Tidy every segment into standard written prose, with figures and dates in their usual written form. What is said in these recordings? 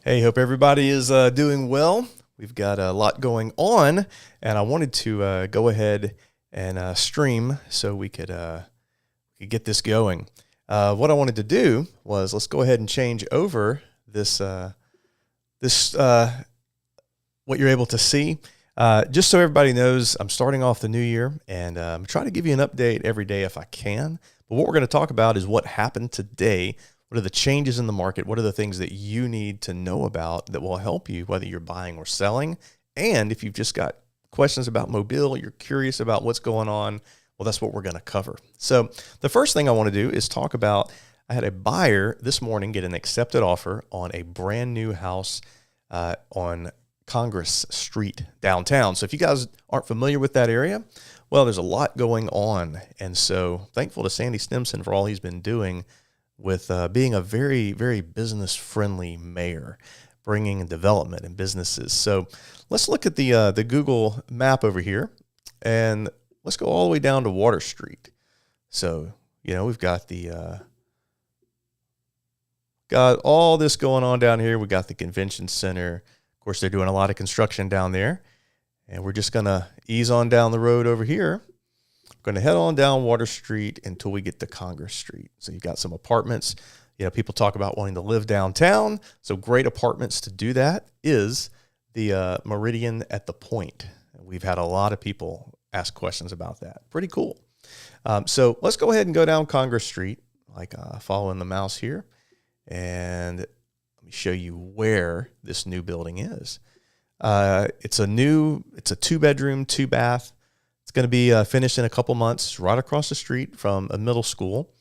Hey, hope everybody is doing well. We've got a lot going on, and I wanted to go ahead and stream so we could get this going. What I wanted to do was let's go ahead and change over this what you're able to see. Just so everybody knows, I'm starting off the new year, and I'm trying to give you an update every day if I can. But what we're going to talk about is what happened today. What are the changes in the market? What are the things that you need to know about that will help you, whether you're buying or selling? And if you've just got questions about Mobile, you're curious about what's going on, well, that's what we're going to cover. So the first thing I want to do is talk about, I had a buyer this morning get an accepted offer on a brand new house on Congress Street downtown. So if you guys aren't familiar with that area, well, there's a lot going on. And so thankful to Sandy Stimson for all he's been doing with being a very, very business-friendly mayor, bringing development and businesses. So let's look at the Google map over here, and let's go all the way down to Water Street. So, we've got got all this going on down here. We got the convention center. Of course, they're doing a lot of construction down there. And we're just going to ease on down the road over here. Going to head on down Water Street until we get to Congress Street. So you've got some apartments. People talk about wanting to live downtown. So great apartments to do that is the Meridian at the Point. We've had a lot of people ask questions about that. Pretty cool. So let's go ahead and go down Congress Street, like following the mouse here. And let me show you where this new building is. It's a 2-bedroom, 2-bath. It's going to be finished in a couple months, right across the street from a middle school,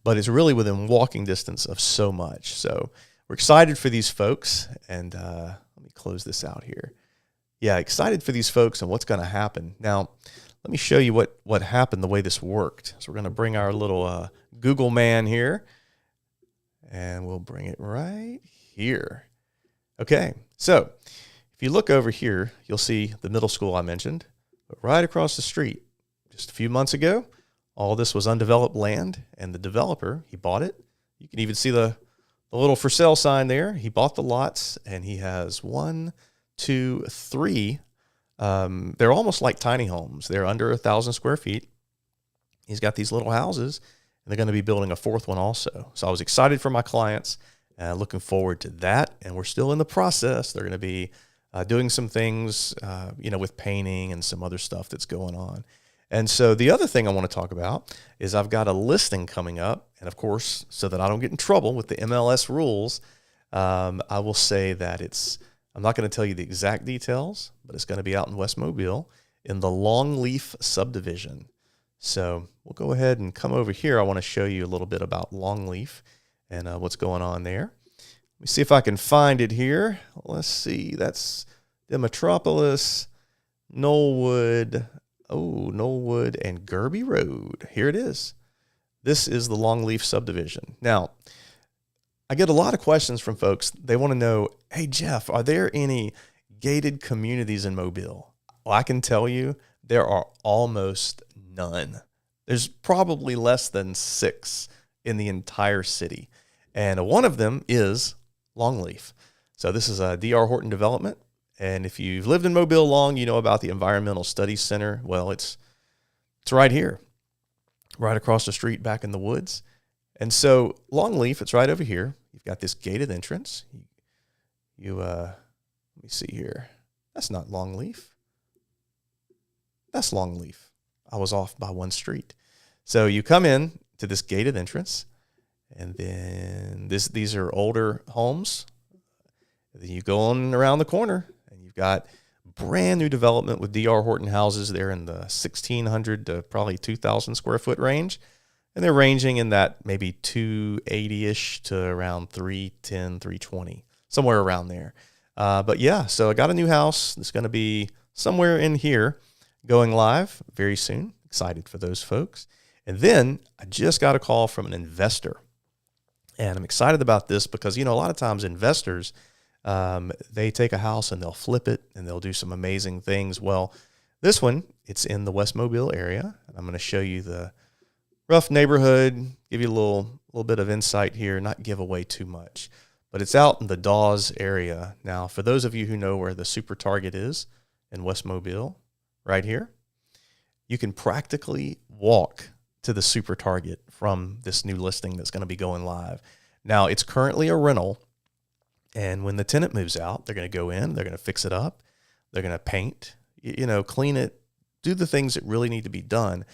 but it's really within walking distance of so much. So we're excited for these folks, and let me close this out here. Yeah, excited for these folks and what's going to happen. Now, let me show you what happened, the way this worked. So we're going to bring our little Google man here, and we'll bring it right here. Okay, so if you look over here, you'll see the middle school I mentioned. But right across the street, just a few months ago, all this was undeveloped land, and the developer, he bought it. You can even see the little for sale sign there. He bought the lots, and he has 1, 2, 3. They're almost like tiny homes. They're under 1,000 square feet. He's got these little houses, and they're going to be building a 4th one also. So I was excited for my clients, looking forward to that, and we're still in the process. They're going to be doing some things, with painting and some other stuff that's going on. And so the other thing I want to talk about is I've got a listing coming up. And of course, so that I don't get in trouble with the MLS rules, I will say that I'm not going to tell you the exact details, but it's going to be out in West Mobile in the Longleaf subdivision. So we'll go ahead and come over here. I want to show you a little bit about Longleaf and what's going on there. Let me see if I can find it here. Let's see. That's Demetropolis, Knollwood, and Gerby Road. Here it is. This is the Longleaf subdivision. Now, I get a lot of questions from folks. They want to know, hey, Jeff, are there any gated communities in Mobile? Well, I can tell you there are almost none. There's probably less than 6 in the entire city. And one of them is Longleaf. So this is a D.R. Horton development. And if you've lived in Mobile long, you know about the Environmental Studies Center. Well, it's right here, right across the street back in the woods. And so Longleaf, it's right over here. You've got this gated entrance. Let me see here. That's not Longleaf. That's Longleaf. I was off by one street. So you come in to this gated entrance, and then these are older homes. Then you go on around the corner, and you've got brand new development with D.R. Horton houses. They're in the 1,600 to probably 2,000 square foot range. And they're ranging in that maybe 280-ish to around 310, 320, somewhere around there. But yeah, so I got a new house that's going to be somewhere in here going live very soon. Excited for those folks. And then I just got a call from an investor. And I'm excited about this because, a lot of times investors, they take a house and they'll flip it and they'll do some amazing things. Well, this one, it's in the West Mobile area. I'm going to show you the rough neighborhood, give you a little bit of insight here, not give away too much. but it's out in the Dawes area. Now, for those of you who know where the Super Target is in West Mobile, right here, you can practically walk to the Super Target from this new listing that's going to be going live. Now, it's currently a rental, and when the tenant moves out, they're going to go in, they're going to fix it up, they're going to paint, clean it, do the things that really need to be done.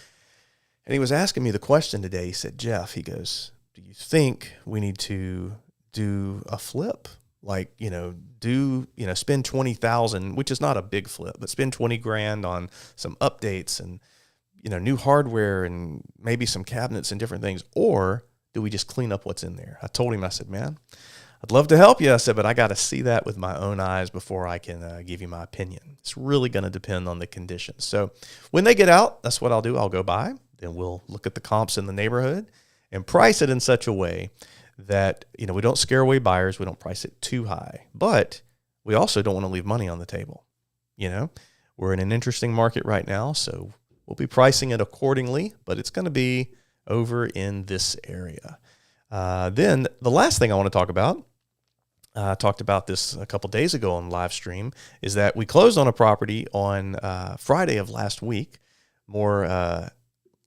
And he was asking me the question today. He said, Jeff, he goes, do you think we need to do a flip? Like, spend 20,000, which is not a big flip, but spend 20 grand on some updates and, new hardware and maybe some cabinets and different things. Or do we just clean up what's in there? I told him, I said, man, I'd love to help you. I said, but I got to see that with my own eyes before I can give you my opinion. It's really going to depend on the conditions. So when they get out, that's what I'll do. I'll go by, then we'll look at the comps in the neighborhood and price it in such a way that, we don't scare away buyers. We don't price it too high, but we also don't want to leave money on the table. We're in an interesting market right now, so we'll be pricing it accordingly, but it's going to be over in this area. Then the last thing I want to talk about, I talked about this a couple days ago on live stream, is that we closed on a property on Friday of last week, a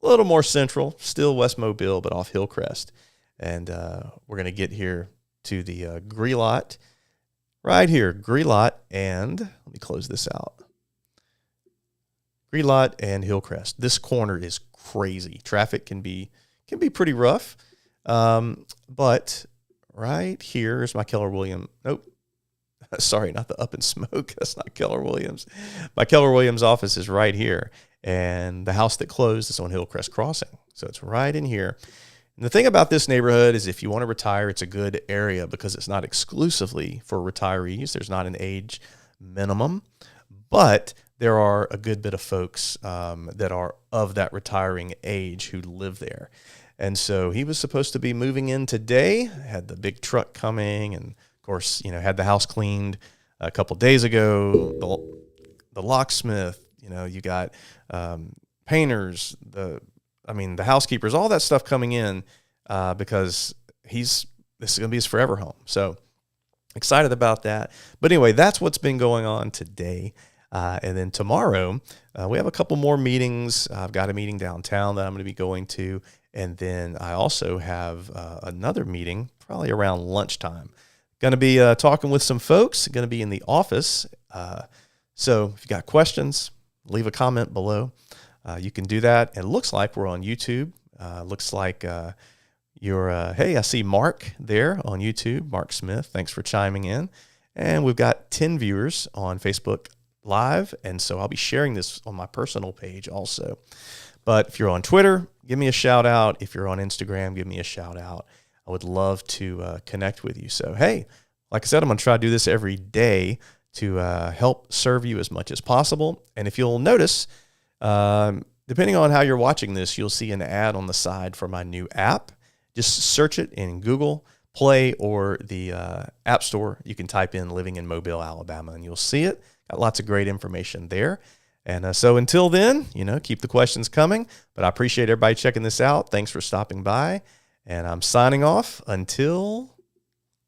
little more central, still West Mobile, but off Hillcrest. And we're going to get here to the Grelot right here, Grelot, and let me close this out. Grelot and Hillcrest. This corner is crazy. Traffic can be pretty rough, but right here is my Keller Williams. Nope. Sorry, not the Up in Smoke. That's not Keller Williams. My Keller Williams office is right here, and the house that closed is on Hillcrest Crossing. So it's right in here. And the thing about this neighborhood is if you want to retire, it's a good area because it's not exclusively for retirees. There's not an age minimum, but there are a good bit of folks that are of that retiring age who live there. And so he was supposed to be moving in today, had the big truck coming, and of course, had the house cleaned a couple days ago, the locksmith, you got painters, the housekeepers, all that stuff coming in because this is going to be his forever home. So excited about that. But anyway, that's what's been going on today. And then tomorrow, we have a couple more meetings. I've got a meeting downtown that I'm going to be going to. And then I also have another meeting probably around lunchtime. Going to be talking with some folks, going to be in the office. So if you got questions, leave a comment below. You can do that. It looks like we're on YouTube. Looks like hey, I see Mark there on YouTube, Mark Smith. Thanks for chiming in. And we've got 10 viewers on Facebook Live. And so I'll be sharing this on my personal page also. But if you're on Twitter, give me a shout out. If you're on Instagram, give me a shout out. I would love to connect with you. So, hey, like I said, I'm going to try to do this every day to help serve you as much as possible. And if you'll notice, depending on how you're watching this, you'll see an ad on the side for my new app. Just search it in Google Play or the App Store. You can type in Living in Mobile, Alabama, and you'll see it. Got lots of great information there. And so until then, keep the questions coming. But I appreciate everybody checking this out. Thanks for stopping by. And I'm signing off until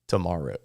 tomorrow.